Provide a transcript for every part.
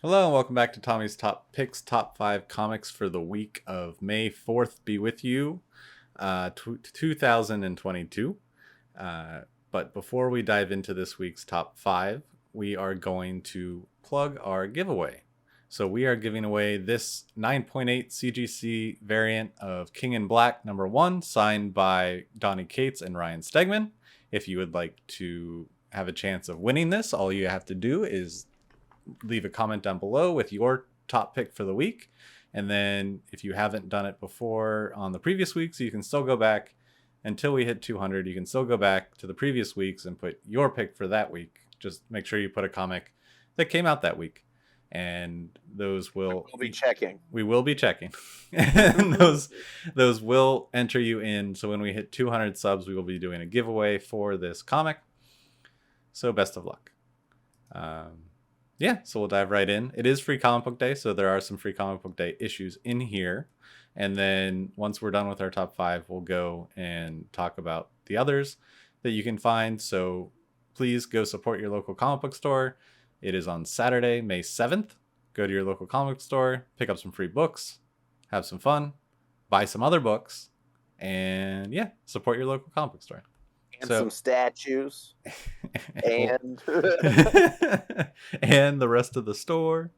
Hello and welcome back to Tommy's Top Picks, Top 5 Comics for the week of May 4th. Be with you, 2022. But before we dive into this week's Top 5, we are going to plug our giveaway. So we are giving away this 9.8 CGC variant of King in Black #1, signed by Donnie Cates and Ryan Stegman. If you would like to have a chance of winning this, all you have to do is leave a comment down below with your top pick for the week. And then if you haven't done it before on the previous weeks, you can still go back until we hit 200. You can still go back to the previous weeks and put your pick for that week. Just make sure you put a comic that came out that week. And those will We'll be checking. We will be checking. And those will enter you in. So when we hit 200 subs, we will be doing a giveaway for this comic. So best of luck. So we'll dive right in. It is Free Comic Book Day, so there are some Free Comic Book Day issues in here. And then once we're done with our top 5, we'll go and talk about the others that you can find. So please go support your local comic book store. It is on Saturday, May 7th. Go to your local comic book store, pick up some free books, have some fun, buy some other books, and support your local comic book store. And some statues. and and the rest of the store.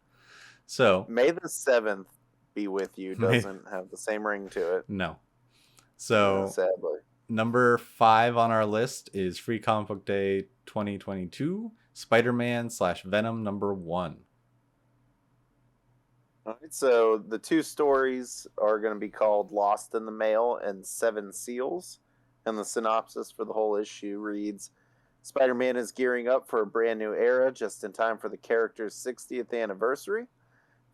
So May the 7th be with you doesn't have the same ring to it. No. So sadly. Number 5 on our list is Free Comic Book Day 2022, Spider-Man / Venom #1. All right, so the two stories are going to be called Lost in the Mail and Seven Seals. And the synopsis for the whole issue reads, Spider-Man is gearing up for a brand new era just in time for the character's 60th anniversary.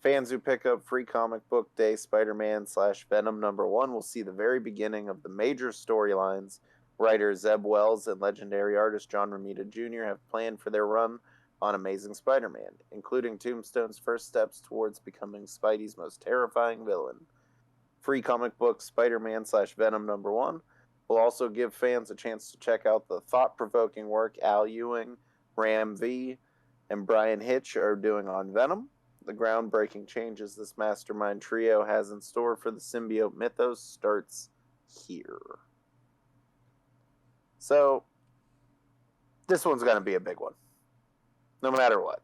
Fans who pick up Free Comic Book Day Spider-Man / Venom #1 will see the very beginning of the major storylines writer Zeb Wells and legendary artist John Romita Jr. have planned for their run on Amazing Spider-Man, including Tombstone's first steps towards becoming Spidey's most terrifying villain. Free Comic Book Spider-Man / Venom #1 will also give fans a chance to check out the thought-provoking work Al Ewing, Ram V, and Brian Hitch are doing on Venom. The groundbreaking changes this mastermind trio has in store for the symbiote mythos starts here. So, this one's going to be a big one. No matter what.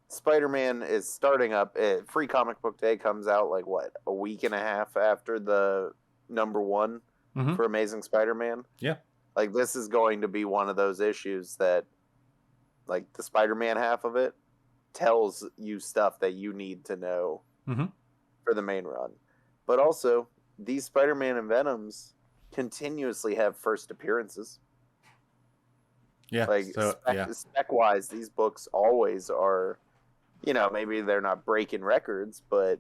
Spider-Man is starting up. Free Comic Book Day comes out a week and a half after the #1 for Amazing Spider-Man. Yeah. This is going to be one of those issues that, the Spider-Man half of it tells you stuff that you need to know for the main run. But also, these Spider-Man and Venoms continuously have first appearances. Yeah. Spec-wise, these books always are... maybe they're not breaking records, but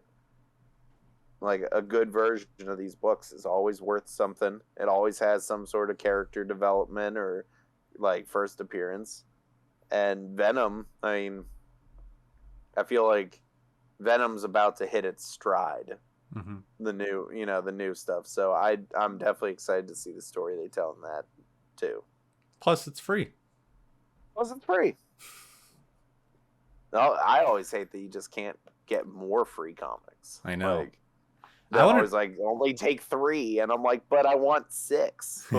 a good version of these books is always worth something. It always has some sort of character development or first appearance. And Venom, I feel like Venom's about to hit its stride. The new stuff. So I'm definitely excited to see the story they tell in that too. Plus, it's free. No, I always hate that you just can't get more free comics. I know. I always only take 3, and I'm like, but I want 6.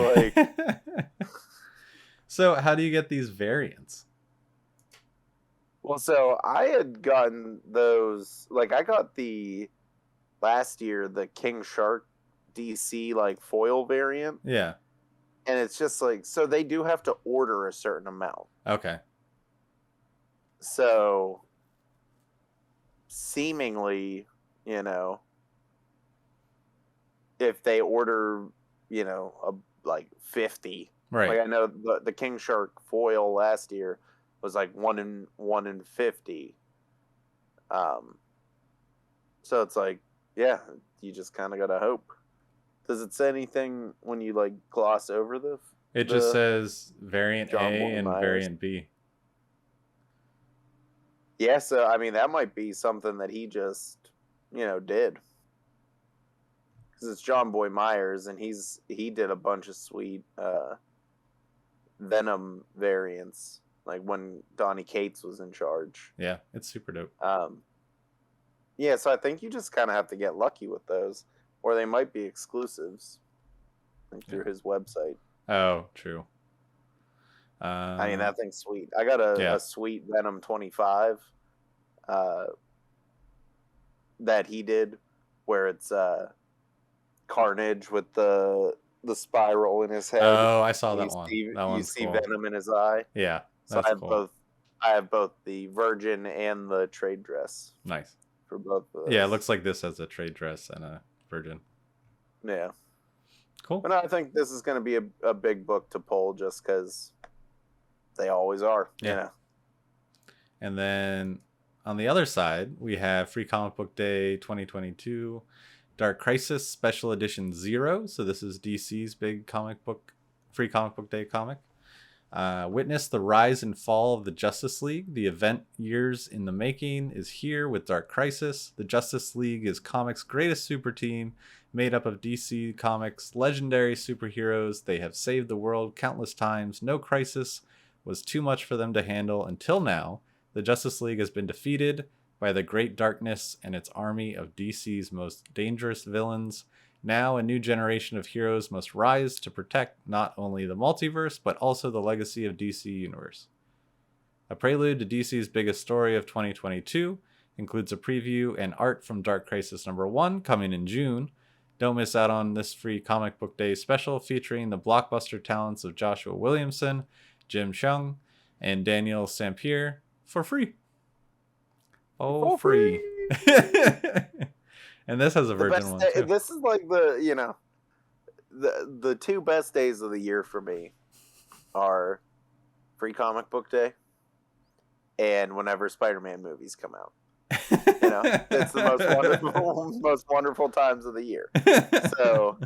So how do you get these variants? Well, so I had gotten those. I got last year the King Shark DC foil variant. Yeah. And it's just so they do have to order a certain amount. Okay. So, seemingly, if they order, 50. Right. I know the King Shark foil last year was 1 in 50. So it's you just kind of gotta hope. Does it say anything when you gloss over the? It just says variant John A and Myers. variant B. Yeah, so that might be something that he just, did. Because it's John Boy Myers, and he did a bunch of sweet Venom variants. like when Donny Cates was in charge. Yeah, it's super dope. Yeah, so I think you just kind of have to get lucky with those, or they might be exclusives, like through his website. Oh, true. I mean, that thing's sweet. I got a sweet Venom 25 that he did, where it's Carnage with the spiral in his head. Oh, I saw that one. You see cool. Venom in his eye. Yeah, so I have cool. I have both the Virgin and the trade dress. Nice. For both of those. Yeah, it looks like this has a trade dress and a Virgin. Yeah. Cool. But I think this is going to be a big book to pull just because they always are. Yeah. And then on the other side, we have Free Comic Book Day 2022, Dark Crisis Special Edition 0. So this is DC's big Free Comic Book Day comic. Witness the rise and fall of the Justice League. The event years in the making is here with Dark Crisis. The Justice League is comics' greatest super team, made up of DC Comics' legendary superheroes. They have saved the world countless times. No crisis was too much for them to handle until now. The Justice League has been defeated by the Great Darkness and its army of DC's most dangerous villains. Now, a new generation of heroes must rise to protect not only the multiverse, but also the legacy of DC Universe. A prelude to DC's biggest story of 2022 includes a preview and art from Dark Crisis #1 coming in June. Don't miss out on this Free Comic Book Day special featuring the blockbuster talents of Joshua Williamson, Jim Cheung, and Daniel Sampier for free. Oh, free. And this has a Virgin one too. This is like the two best days of the year for me are Free Comic Book Day and whenever Spider-Man movies come out. It's the most wonderful times of the year. So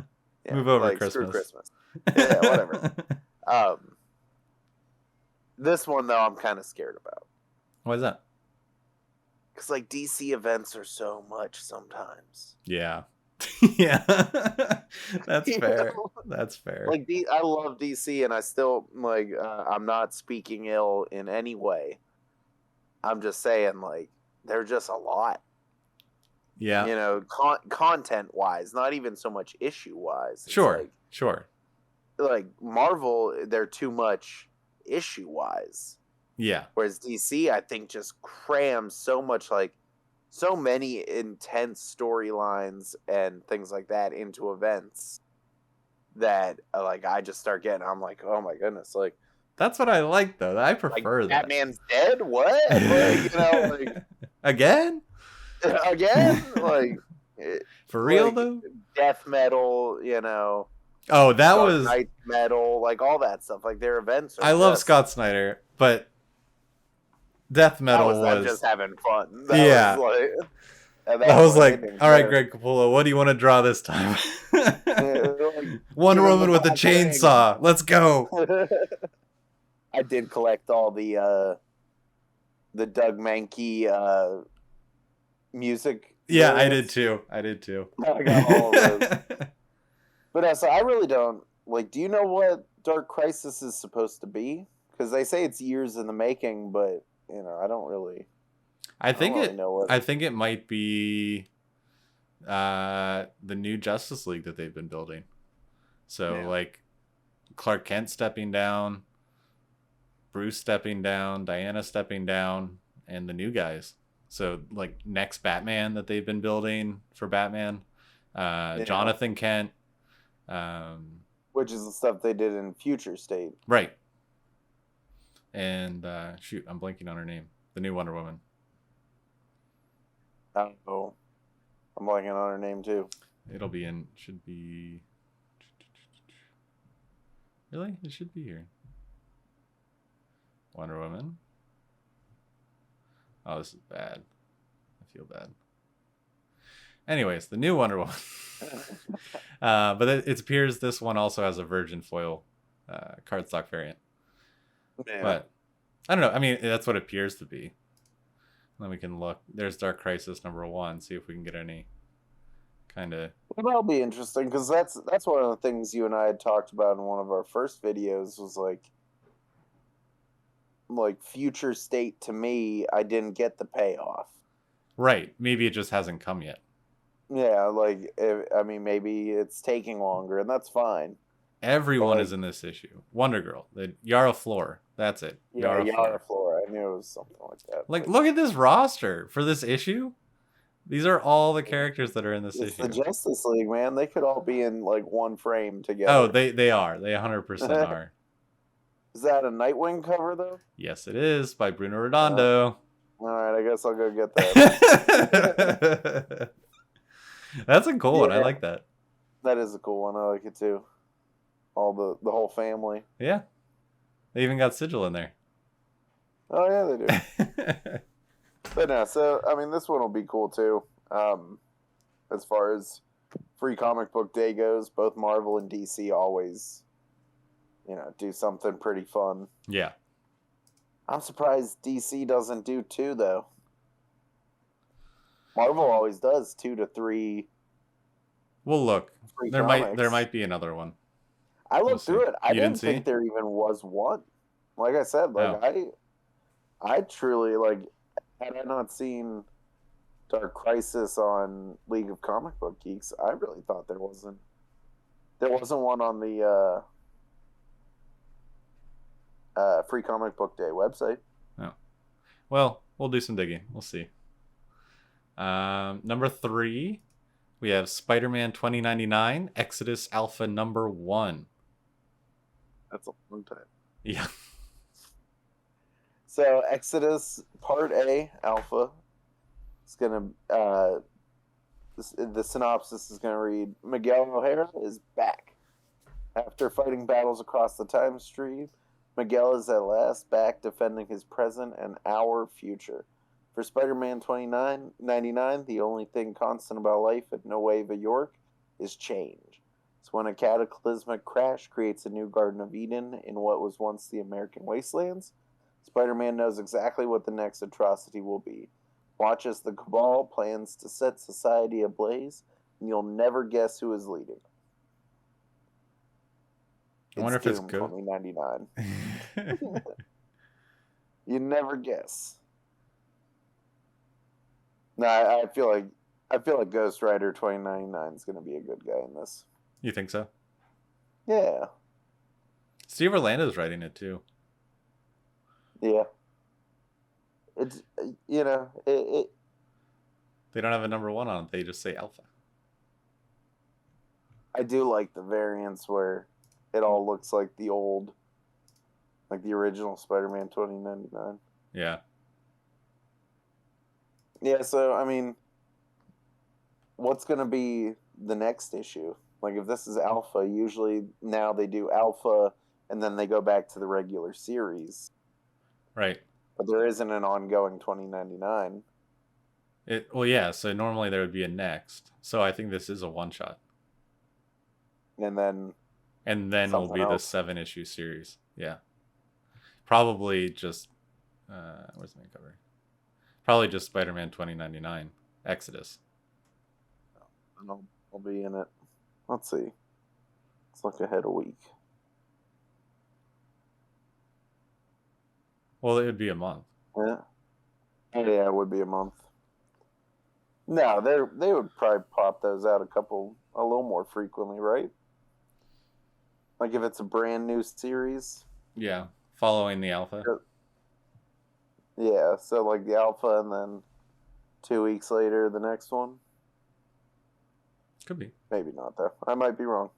move over Christmas. Screw Christmas. Yeah, whatever. This one though, I'm kind of scared about. Why is that? Because like DC events are so much sometimes. Yeah. Yeah. That's fair. That's fair. Like I love DC and I still I'm not speaking ill in any way. I'm just saying they're just a lot. Yeah. Content wise, not even so much issue wise. Sure. Sure. Like Marvel, they're too much issue wise. Yeah. Whereas DC, I think, just crams so much, so many intense storylines and things like that into events that, I just start getting, I'm like, oh my goodness, that's what I like, though. I prefer that. Batman's dead? What? Again? Again? For real, though? Death metal, Oh, that was Night metal, all that stuff. Their events are I love Scott Snyder, but death metal was just having fun. That was all right, Greg Capullo, what do you want to draw this time? Wonder Woman with a chainsaw. Let's go. I did collect all the Doug Mankey music. Yeah, I did too. I got all of those. But so I really don't do you know what Dark Crisis is supposed to be? Because they say it's years in the making, but I don't really. I think it might be the new Justice League that they've been building. So Clark Kent stepping down, Bruce stepping down, Diana stepping down, and the new guys. So next Batman that they've been building for Batman, Jonathan Kent. Which is the stuff they did in Future State. Right. And shoot, I'm blanking on her name. The new Wonder Woman. Oh, I'm blanking on her name too. Should be. Really? It should be here. Wonder Woman. Oh, this is bad. I feel bad. Anyways, the new Wonder Woman. But it appears this one also has a Virgin foil cardstock variant. Yeah. But I don't know. I mean, that's what it appears to be. Then we can look. There's Dark Crisis #1. See if we can get any kind of. Well, that'll be interesting because that's one of the things you and I had talked about in one of our first videos was like future state to me, I didn't get the payoff. Right. Maybe it just hasn't come yet. Yeah, like I mean, maybe it's taking longer, and that's fine. Everyone like, is in this issue. Wonder Girl, the Yara Flor. That's it. Yeah, Yara Yara Flor. Flora. I knew it was something like that. Like, look at this roster for this issue. These are all the characters that are in this it's issue. the Justice League, man. They could all be in like one frame together. Oh, they are. They 100% are. Is that a Nightwing cover though? Yes, it is by Bruno Redondo. All right, I guess I'll go get that. That's a cool one. I like that. That is a cool one. I like it too. All the whole family. Yeah. They even got Sigil in there. Oh yeah, they do. But no, so I mean, this one will be cool too. As far as Free Comic Book Day goes, both Marvel and DC always, do something pretty fun. Yeah. I'm surprised DC doesn't do 2 though. Marvel always does 2 to 3. Well, look, there comics. might be another one. I looked through it. I didn't see? think there even was one. Like I said, I truly had I not seen Dark Crisis on League of Comic Book Geeks, I really thought there wasn't one on the Free Comic Book Day website. Oh. Well, we'll do some digging. We'll see. Number 3, we have Spider-Man 2099 Exodus Alpha number 1. That's a long time. Yeah. So Exodus Part A Alpha is gonna the synopsis is gonna read: Miguel O'Hara is back after fighting battles across the time stream. Miguel is at last back, defending his present and our future. For Spider-Man 2099, the only thing constant about life at Nueva York is change. It's when a cataclysmic crash creates a new Garden of Eden in what was once the American wastelands. Spider-Man knows exactly what the next atrocity will be. Watch as the Cabal plans to set society ablaze, and you'll never guess who is leading. I wonder if it's good. 2099. You never guess. No, I feel like Ghost Rider 2099 is going to be a good guy in this. You think so? Yeah. Steve Orlando's writing it too. Yeah. It's They don't have a number 1 on it. They just say Alpha. I do like the variants where it all looks like the old, like the original Spider-Man 2099. Yeah. Yeah, so, I mean, what's going to be the next issue? Like, if this is Alpha, usually now they do Alpha, and then they go back to the regular series. Right. But there isn't an ongoing 2099. Well, yeah, so normally there would be a next. So I think this is a one-shot. And then it'll be the 7-issue series. Yeah. Probably just... where's the main cover? Probably just Spider-Man 2099. Exodus. And I'll be in it. Let's see. Let's look ahead a week. Well, it would be a month. Yeah. Yeah, it would be a month. No, they would probably pop those out a little more frequently, right? Like if it's a brand new series. Yeah, following the Alpha. Yeah, so like the Alpha and then 2 weeks later the next one. Could be. Maybe not though. I might be wrong.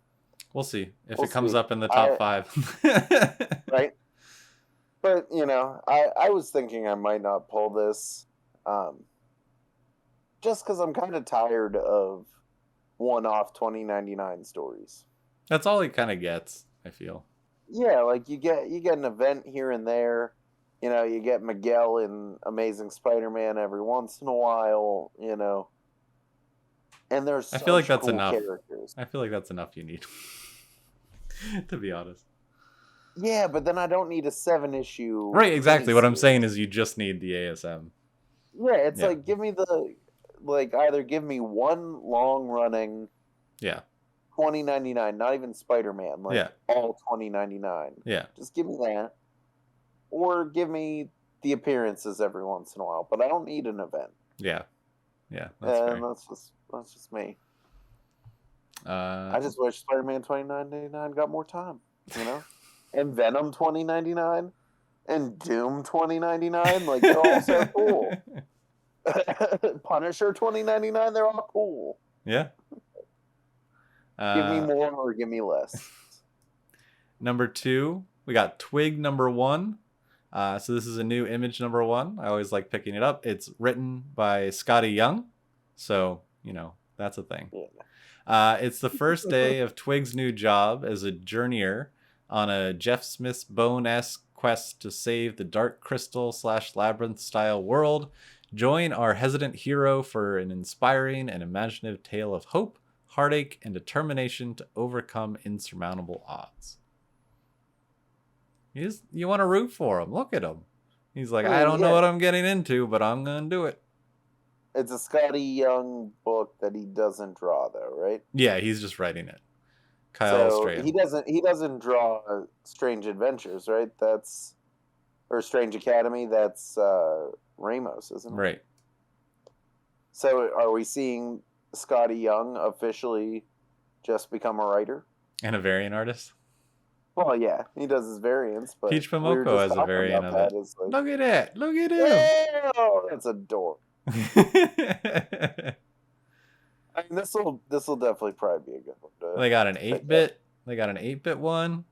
We'll see if it comes up in the top 5. Right. But, I was thinking I might not pull this just because I'm kind of tired of one-off 2099 stories. That's all he kind of gets, I feel. Yeah, like you get an event here and there. You get Miguel in Amazing Spider-Man every once in a while, And there's I feel like that's cool enough. Characters. I feel like that's enough you need. To be honest. Yeah, but then I don't need a 7-issue. Right, exactly. What I'm saying is you just need the ASM. Yeah, it's like give me either give me one long running 2099, not even Spider-Man, all 2099. Yeah. Just give me that. or give me the appearances every once in a while, but I don't need an event. Yeah, that's fair. That's just me. Uh, I just wish Spider-Man 2099 got more time, you know? And Venom 2099 and Doom 2099, like they're all so cool. Punisher 2099, they're all cool. Yeah. Give me more or give me less. Number 2, we got Twig number 1. So this is a new image number 1. I always like picking it up. It's written by Scotty Young. So, that's a thing. Yeah. It's the first day of Twig's new job as a journeyer on a Jeff Smith's Bone-esque quest to save the Dark Crystal / Labyrinth style world. Join our hesitant hero for an inspiring and imaginative tale of hope, heartache, and determination to overcome insurmountable odds. You want to root for him. Look at him. He's like, I don't know what I'm getting into, but I'm going to do it. It's a Scotty Young book that he doesn't draw, though, right? Yeah, he's just writing it. Kyle Strahan. He doesn't draw Strange Adventures, right? Or Strange Academy. That's Ramos, isn't it? Right. So are we seeing Scotty Young officially just become a writer? And a variant artist? Well, yeah, he does his variants, but Peach Momoko has a variant of it. Look at it! Look at him! Oh, that's adorable. I mean, this will definitely probably be a good one. They got an 8-bit. They got an 8-bit one.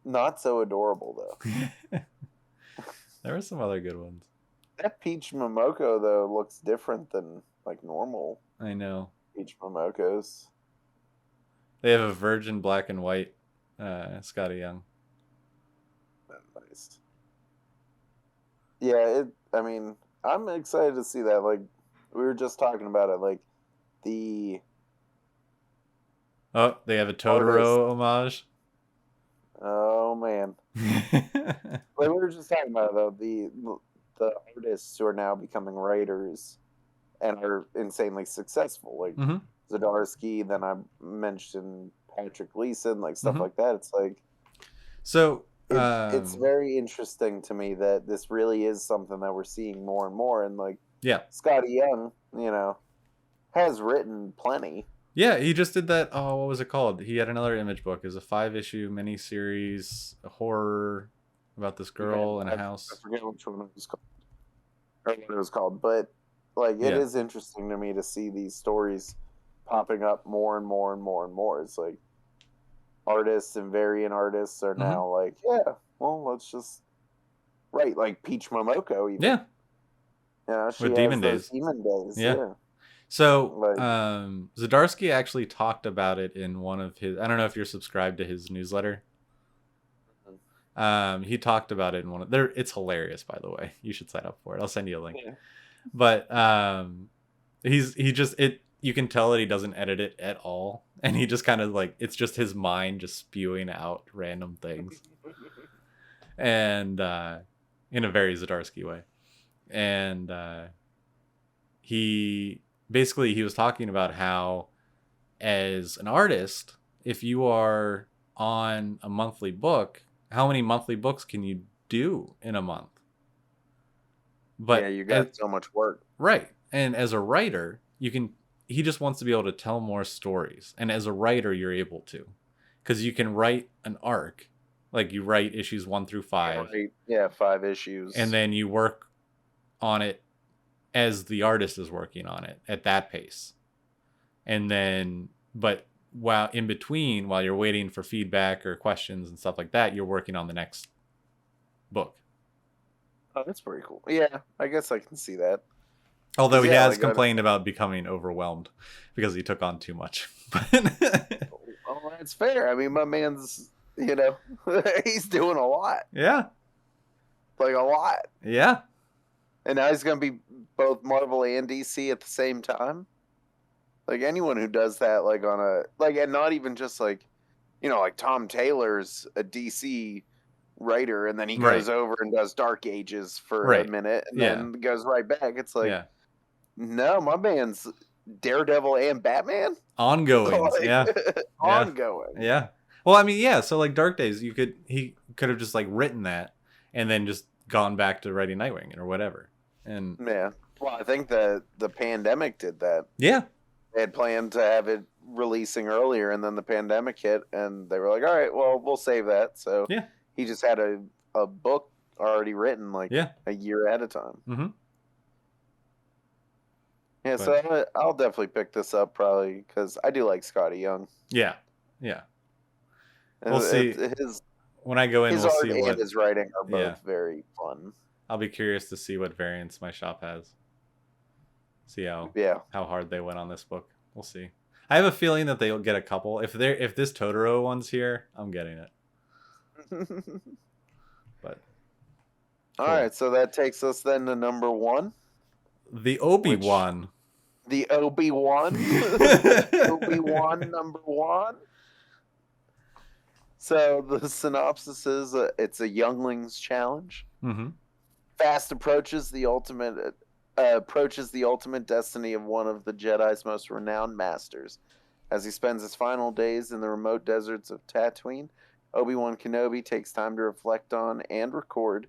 Not so adorable though. There were some other good ones. That Peach Momoko though looks different than like normal. I know. Peach Momokos. They have a virgin black and white Scotty Young. Nice. Yeah, I mean, I'm excited to see that. Like, we were just talking about it. Like, they have a Totoro homage. Oh man. Like we were just talking about though, the artists who are now becoming writers and are insanely successful, like Zdarsky. Then I mentioned Patrick Gleason, like stuff like that. It's like, so it's very interesting to me that this really is something that we're seeing more and more. And like, Scotty Young, has written plenty. Yeah, he just did that. Oh, what was it called? He had another image book. It was a 5-issue miniseries, a horror about this girl in a house. I forget which one it was called, or what it was called, but like it is interesting to me to see these stories popping up more and more and more and more. It's like artists and variant artists are now like, let's just write like Peach Momoko. Even. Yeah. She with Demon Days. Demon Days. Yeah. So, Zdarsky actually talked about it in one of his... I don't know if you're subscribed to his newsletter. He talked about it in one of... It's hilarious, by the way. You should sign up for it. I'll send you a link. Yeah. But you can tell that he doesn't edit it at all. And he just kind of like... It's just his mind just spewing out random things. And in a very Zdarsky way. And he was talking about how, as an artist, if you are on a monthly book, how many monthly books can you do in a month? But you got so much work. Right. And as a writer, he just wants to be able to tell more stories. And as a writer, you're able to. Because you can write an arc. Like you write issues 1 through 5. Yeah, 5 issues. And then you work on it as the artist is working on it at that pace. And then, but while you're waiting for feedback or questions and stuff like that, you're working on the next book. Oh, that's pretty cool. Yeah, I guess I can see that. Although he has complained about becoming overwhelmed because he took on too much. Well, that's fair. I mean, my man's, he's doing a lot. Yeah. Like a lot. Yeah. And now he's going to be both Marvel and DC at the same time. Like anyone who does that, like and not even just like, like Tom Taylor's a DC writer, and then he goes over and does Dark Ages for a minute, and then goes right back. It's like, no, my man's Daredevil and Batman ongoing, ongoing. Yeah. Well, I mean, so like Dark Days, he could have just like written that and then just gone back to writing Nightwing or whatever. And Yeah. Well, I think the pandemic did that. yeah, They had planned to have it releasing earlier, and then the pandemic hit, and they were like, "All right, well, we'll save that." So yeah, he just had a book already written like yeah. a year ahead of time. Mm-hmm. Yeah, But- so I'll definitely pick this up probably because I do like Scotty Young. Yeah, yeah. And We'll see. His When I go in, his we'll art see and what. his writing are both Yeah. very fun. I'll be curious to see what variants my shop has. See how hard they went on this book. We'll see. I have a feeling that they'll get a couple. If this Totoro one's here, I'm getting it. But All right, so that takes us then to number 1. the Obi-Wan. The Obi-Wan. Obi-Wan number 1. So the synopsis is it's a youngling's challenge. Mm-hmm. Fast approaches the ultimate destiny of one of the Jedi's most renowned masters. As he spends his final days in the remote deserts of Tatooine, Obi-Wan Kenobi takes time to reflect on and record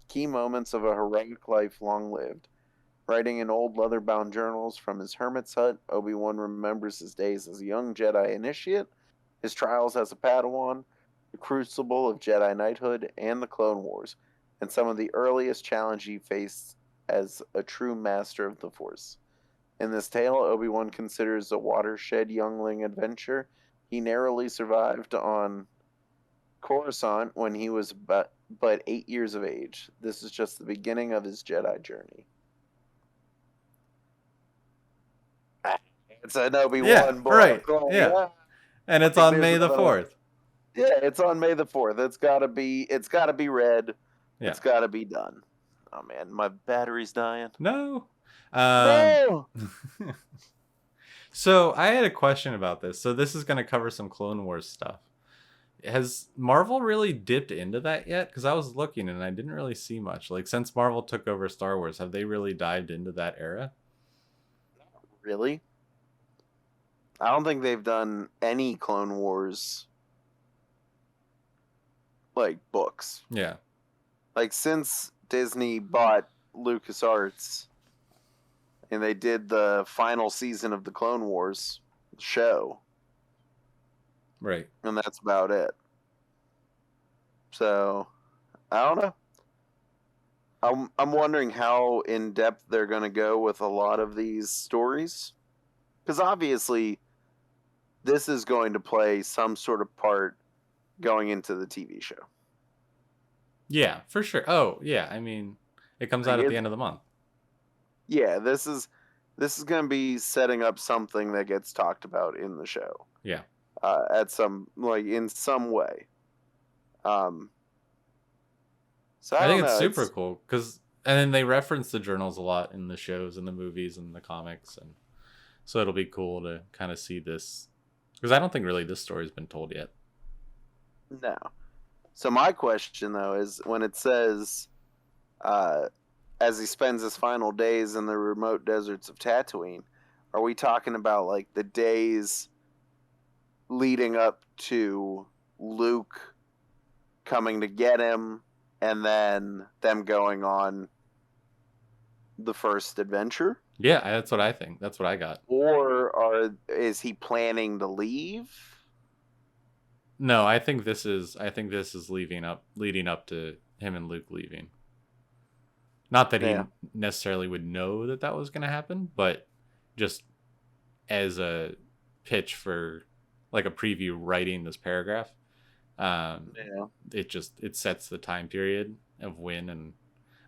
key moments of a heroic life long lived. Writing in old leather-bound journals from his hermit's hut, Obi-Wan remembers his days as a young Jedi initiate, his trials as a Padawan, the crucible of Jedi knighthood, and the Clone Wars, and some of the earliest challenges he faced as a true master of the Force. In this tale, Obi-Wan considers a watershed youngling adventure he narrowly survived on Coruscant when he was but 8 years of age. This is just the beginning of his Jedi journey. It's an Obi-Wan book. Right. Yeah. And it's on May the 4th. Yeah, it's on May the 4th. It's gotta be read. Yeah. It's gotta be done. Oh man, my battery's dying. No. No! So I had a question about this. So this is going to cover some Clone Wars stuff. Has Marvel really dipped into that yet? Because I was looking and I didn't really see much. Like, since Marvel took over Star Wars, have they really dived into that era? Really? I don't think they've done any Clone Wars like books. Yeah. Like since Disney bought LucasArts and they did the final season of the Clone Wars show. Right. And that's about it. So, I don't know. I'm wondering how in depth they're going to go with a lot of these stories. Because obviously, this is going to play some sort of part going into the TV show. Yeah, for sure. Oh, yeah. I mean, it comes out at the end of the month. Yeah, this is going to be setting up something that gets talked about in the show. Yeah. At some in some way. So I think it's super cool and then they reference the journals a lot in the shows and the movies and the comics, and so it'll be cool to kind of see this, because I don't think really this story's been told yet. No. So my question though is when it says, as he spends his final days in the remote deserts of Tatooine, are we talking about like the days leading up to Luke coming to get him and then them going on the first adventure? Yeah, that's what I think. That's what I got. Or is he planning to leave? No, I think this is leading up to him and Luke leaving. Not that he necessarily would know that was going to happen, but just as a pitch for like a preview writing this paragraph, it sets the time period of when.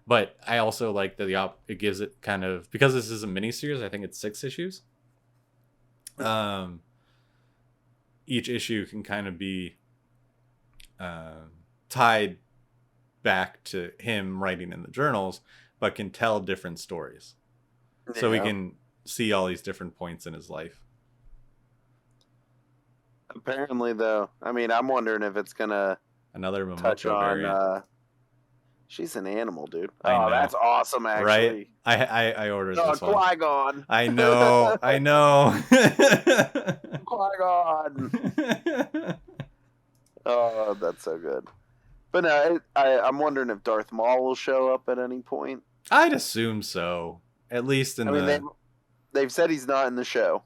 But I also like that it gives it kind of, because this is a miniseries. I think it's 6 issues. Each issue can kind of be tied back to him writing in the journals, but can tell different stories. Yeah. So we can see all these different points in his life. Apparently, though, I mean, I'm wondering if it's gonna another touch on. variant. She's an animal, dude. I know. That's awesome, actually. Right? I ordered this one. Qui-Gon. I know. Qui-Gon. Oh, that's so good. But no, I'm wondering if Darth Maul will show up at any point. I'd assume so. At least in I mean, the they've said he's not in the show.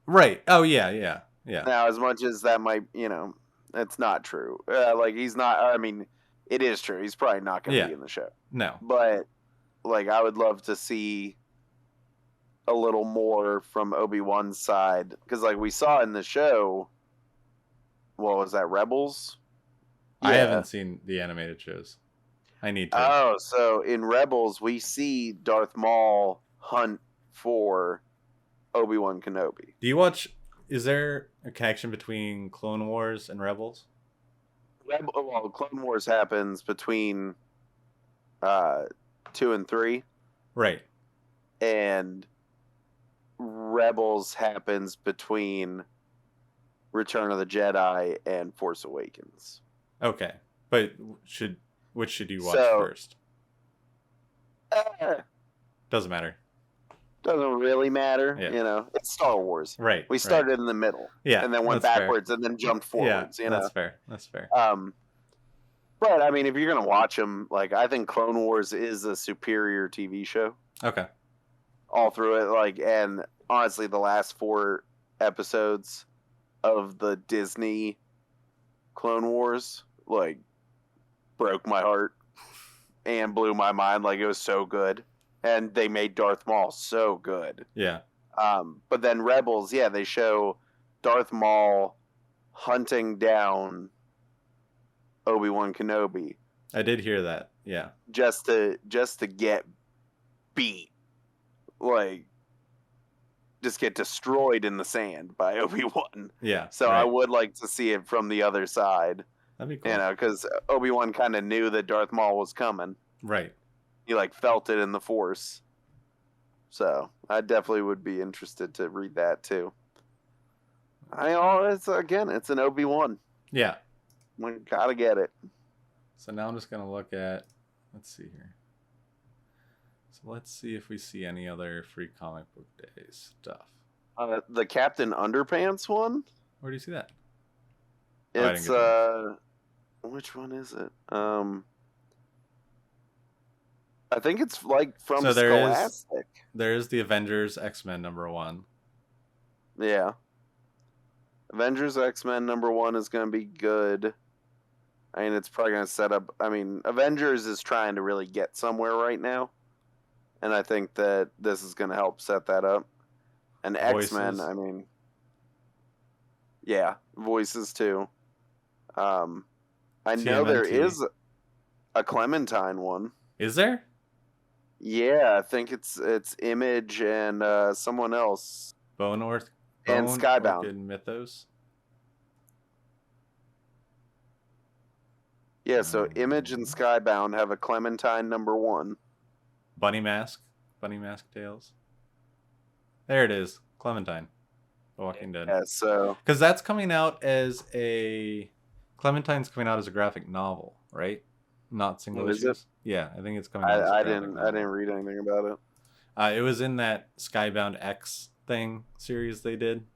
right. Oh yeah. Now, as much as that might, it's not true. Like he's not. I mean, it is true. He's probably not going to be in the show. No. But like, I would love to see a little more from Obi-Wan's side, because like we saw in the show, what was that, Rebels? I haven't seen the animated shows. I need to. Oh, so in Rebels we see Darth Maul hunt for Obi-Wan Kenobi. Do you watch? Is there a connection between Clone Wars and Rebels? Well, Clone Wars happens between 2 and 3. Right. And Rebels happens between Return of the Jedi and Force Awakens. Okay. But which should you watch first? Doesn't matter. Doesn't really matter. Yeah. It's Star Wars. Right. We started in the middle. Yeah. And then went backwards and then jumped forwards. Yeah, that's fair. That's fair. But I mean, if you're gonna watch them, like, I think Clone Wars is a superior TV show. Okay. All through it, like, and honestly, the last 4 episodes of the Disney Clone Wars, like, broke my heart and blew my mind. Like, it was so good, and they made Darth Maul so good. Yeah. But then Rebels, they show Darth Maul hunting down Obi-Wan Kenobi. I did hear that. Yeah. Just to get beat, like, just get destroyed in the sand by Obi-Wan. Yeah. So right. I would like to see it from the other side. That'd be cool. Because Obi-Wan kind of knew that Darth Maul was coming. Right. He like felt it in the Force. So I definitely would be interested to read that too. It's an Obi-Wan. Yeah. We gotta get it. So now I'm just gonna look at. Let's see here. So let's see if we see any other free comic book day stuff. The Captain Underpants one. Where do you see that? It's which one is it? I think it's like from Scholastic. There is the Avengers X-Men #1. Yeah. Avengers X-Men #1 is going to be good. I mean, it's probably going to set up. I mean, Avengers is trying to really get somewhere right now. And I think that this is going to help set that up. And X-Men, I mean, yeah, voices too. I know there is a Clementine one. Is there? Yeah, I think it's Image and someone else. Bone and Skybound. Orchid Mythos. Yeah, so Image and Skybound have a Clementine #1. Bunny Mask Tales. There it is, Clementine, The Walking Dead. Yeah, so because that's coming out as Clementine's coming out as a graphic novel, right? Not single issues. Is it? Yeah, I think it's coming out. I didn't read anything about it. It was in that Skybound X series they did,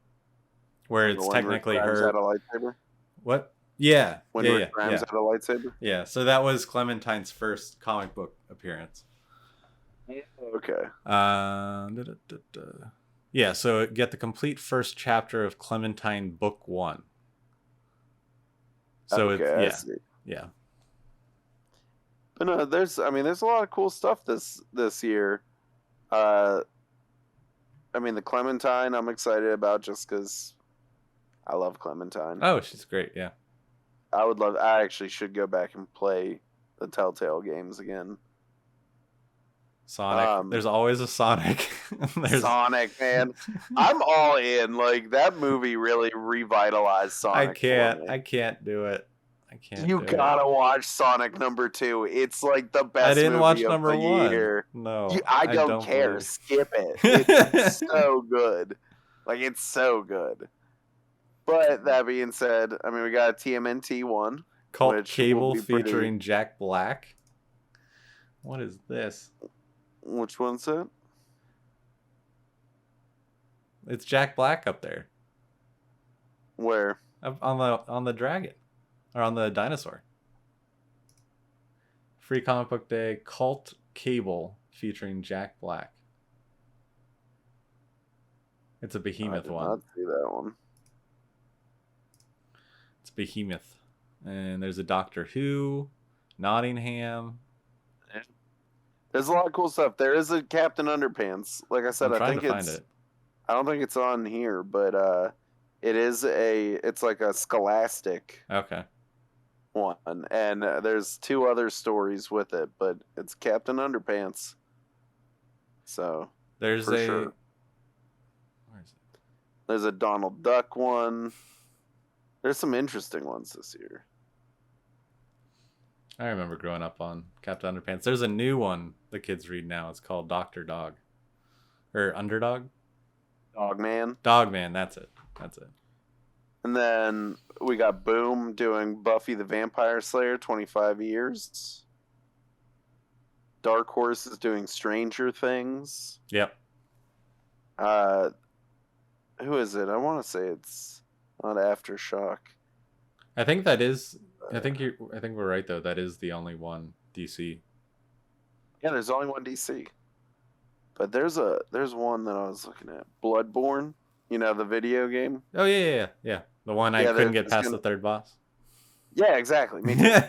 where it's technically her. Had a lightsaber? What? Yeah. When Rick Grimes had a lightsaber? Yeah, so that was Clementine's first comic book appearance. Okay. Yeah, so get the complete first chapter of Clementine Book 1. So okay, yeah. But no, there's a lot of cool stuff this year. I mean, the Clementine I'm excited about just because I love Clementine. Oh, she's great, yeah. I actually should go back and play the Telltale games again. Sonic. There's always a Sonic. Sonic, man. I'm all in. Like, that movie really revitalized Sonic. I can't do it. You gotta watch Sonic #2. It's like the best. I didn't movie watch of the #1. year. No, I don't care. Skip it. It's so good. Like, it's so good. But that being said, I mean, we got a TMNT one. Kult Cable featuring Jack Black. What is this? Which one's it? It's Jack Black up there. Where? On the dragon. Or on the dinosaur. Free Comic Book Day, Kult Cable featuring Jack Black. It's a behemoth I did one. not see that one. It's behemoth. And there's a Doctor Who, Nottingham. There's a lot of cool stuff. There is a Captain Underpants. Like I said, I'm I trying think to find it. I don't think it's on here, but it's like a Scholastic Okay. one, and there's 2 other stories with it, but it's Captain Underpants. So There's for a. sure. Where is it? There's a Donald Duck one. There's some interesting ones this year. I remember growing up on Captain Underpants. There's a new one the kids read now. It's called Dr. Dog. Or Underdog? Dogman. Dogman, that's it. That's it. And then we got Boom doing Buffy the Vampire Slayer 25 years. Dark Horse is doing Stranger Things. Yep. Who is it? I want to say it's not Aftershock. I think that is. I think we're right though. That is the only one DC. Yeah, there's only one DC. But there's one that I was looking at. Bloodborne, the video game. Oh yeah. The one I couldn't get past the third boss. Yeah, exactly. Me too.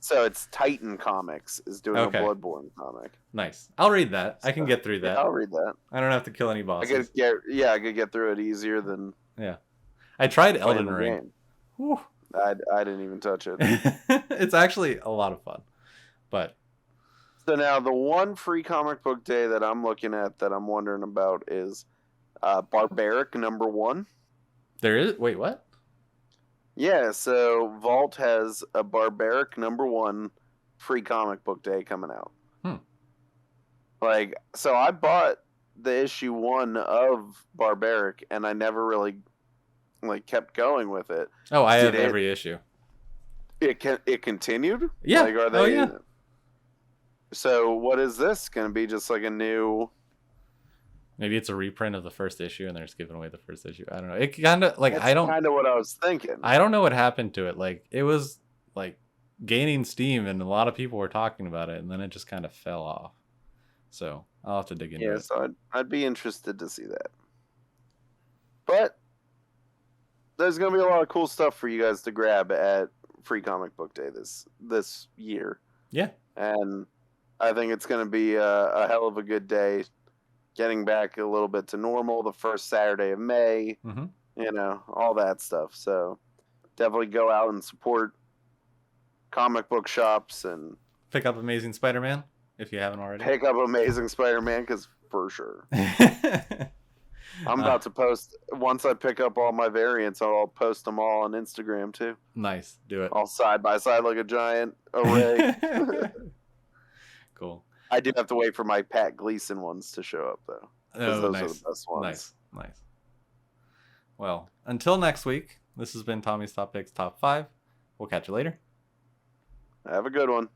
So it's Titan Comics is doing a Bloodborne comic. Nice. I'll read that. I can get through that. Yeah, I'll read that. I don't have to kill any bosses. I could get through it easier than. Yeah. I tried Elden Ring. I didn't even touch it. It's actually a lot of fun. But so now the one free comic book day that I'm looking at that I'm wondering about is Barbaric #1. There is. Wait, what? Yeah, so Vault has a Barbaric #1 free comic book day coming out. So I bought the issue 1 of Barbaric, and I never really kept going with it. Oh, I have every issue. It continued? Yeah. Are they? Oh, yeah. So what is this going to be? Just like a new? Maybe it's a reprint of the first issue, and they're just giving away the first issue. I don't know. It kind of I don't. Kind of what I was thinking. I don't know what happened to it. It was gaining steam, and a lot of people were talking about it, and then it just kind of fell off. So I'll have to dig into it. Yeah, so I'd be interested to see that. But there's going to be a lot of cool stuff for you guys to grab at Free Comic Book Day this year. Yeah. And I think it's going to be a hell of a good day, getting back a little bit to normal the first Saturday of May, all that stuff. So definitely go out and support comic book shops and pick up Amazing Spider-Man if you haven't already. Pick up Amazing Spider-Man, because for sure. I'm about to post, once I pick up all my variants, I'll post them all on Instagram too. Nice. Do it. All side by side like a giant array. Cool. I do have to wait for my Pat Gleason ones to show up, though. Oh, those nice. are the best ones. Nice. Well, until next week, this has been Tommy's Top Picks Top 5. We'll catch you later. Have a good one.